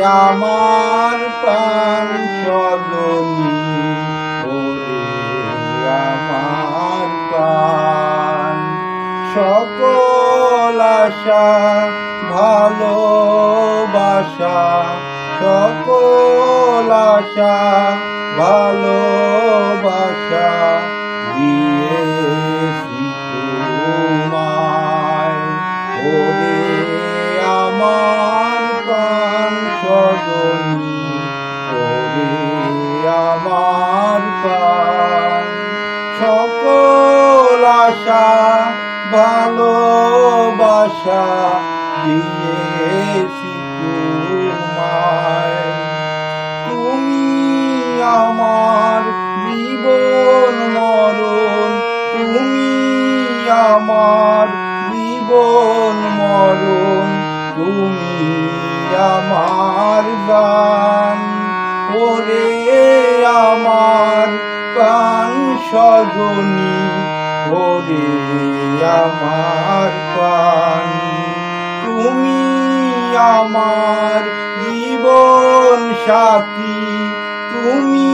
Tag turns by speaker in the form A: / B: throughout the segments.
A: আমার প্রাণ সজনী, ওরে আমার প্রাণ। সকল আশা ভালোবাসা, সকল আশা ভালোবাসা দিয়েছি তোমায়, ওরে আমার প্রাণ সজনী, ওরে আমার প্রাণ। সকল আশা ভালোবাসা দিয়েছি তোমায়, তুমি আমার জীবন মরণ, তুমি আমার জীবন মরণ, তুমি আমার গান, ওরে আমার প্রাণ সজনী, ওরে আমার প্রাণ। তুমি আমার জীবন সাথী, তুমি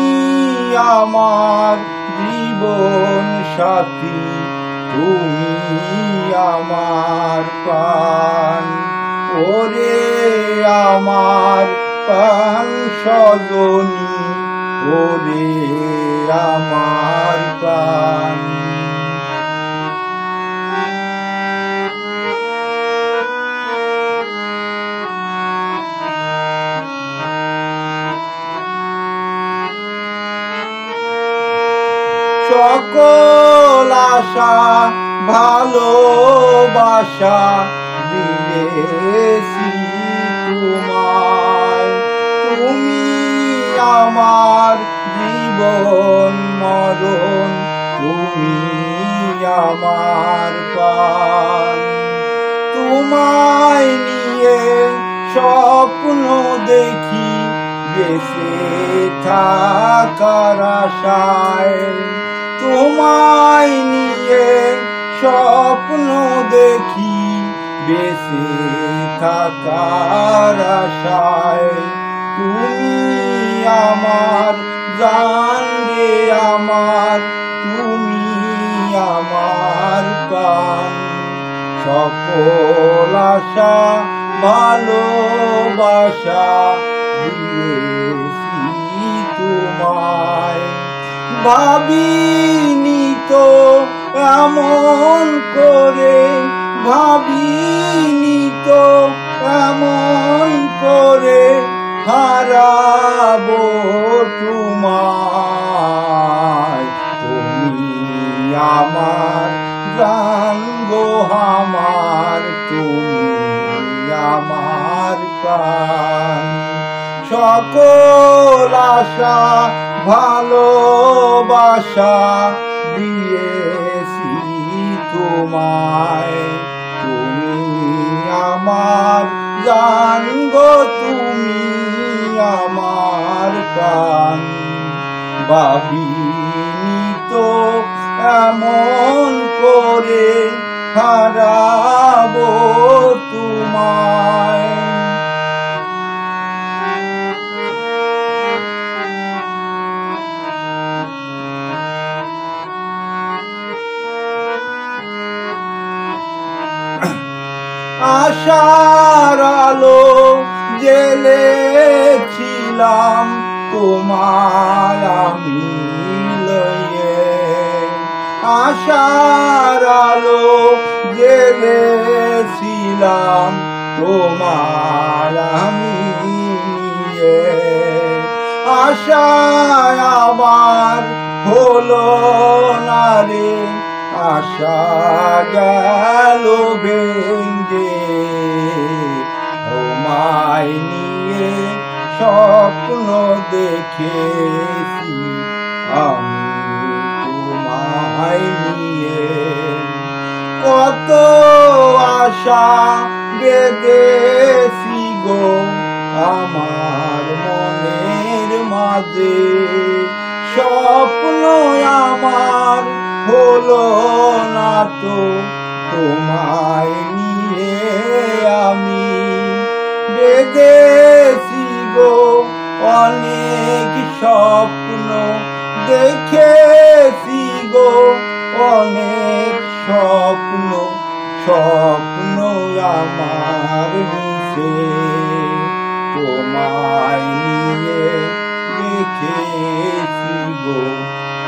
A: আমার জীবন সাথী, তুমি আমার প্রাণ, ওরে আমার প্রাণ সজনী, ওরে আমার প্রাণ। সকল আশা ভালোবাসা দিয়েছি তোমায়, তুমি আমার জীবন মরণ, তুমি আমার প্রাণ। তোমায় নিয়ে স্বপ্ন দেখি বেঁচে থাকার আশায়, তোমায় নিয়ে স্বপ্ন দেখি বেঁচে থাকার আশায়, তুমি আমার জান রে আমার, তুমি আমার প্রাণ। সকল আশা ভালোবাসা দিয়েছি তোমায়, ভাবিনি তো এমন করে, ভাবিনি তো এমন করে হারাবো তোমায়, তুমি আমার প্রাণ গো আমার, তুমি আমার প্রাণ। সকল আশা ভালোবাসা দিয়েছি তোমায়, তুমি আমার জান গো, তুমি আমার প্রাণ। ভাবিনি তো এমন করে হারাবো তোমায়। আশার আলো জ্বেলেছিলাম তোমায় আমি লইয়ে, আশার আলো জ্বেলেছিলাম তোমায় আমি নিয়ে, আশায় আমার হলো না রে, আশা গেল ভেঙ্গে, তোমায় নিয়ে স্বপ্ন দেখেছি আমি তোমায় নিয়ে, কত আশা বেঁধেছি গো আমার মনের মাঝে, স্বপ্ন আমার হলো না তো তোমায় নিয়ে আমি বেঁধেছি গো অনেক স্বপ্ন দেখেছি গো অনেক স্বপ্ন স্বপ্ন আমার মিশে তোমায় নিয়ে দেখেছি গো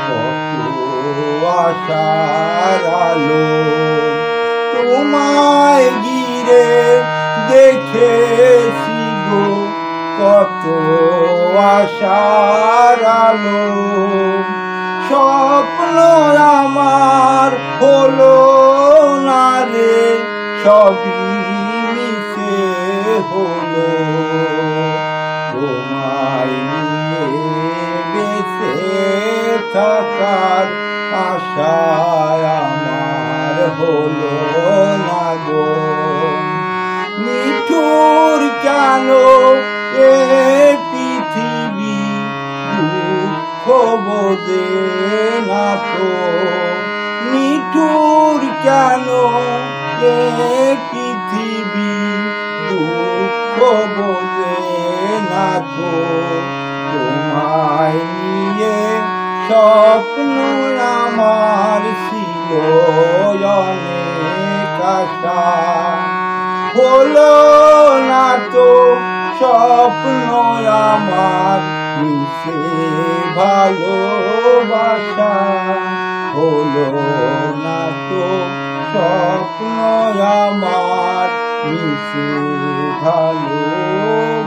A: কত আশার আলো তোমায় ঘিরে দেখেছি গো কত আশার আলো স্বপ্ন আমার হলো না রে সবই মিশে হলো তোমায় নিয়ে বেঁচে থাকার আশায় আমার হলো না গো নিঠুর কেন এ পৃথিবী দুঃখ বোঝে না তো নিঠুর কেন এ পৃথিবী দুঃখ বোঝে না তো তোমায় নিয়ে স্বপ্ন আমার ছিল অনেক আশা হলো না তো স্বপ্ন আমার মিশে ভালোবাসা হলো না তো স্বপ্ন আমার মিশে ভালোবাসা।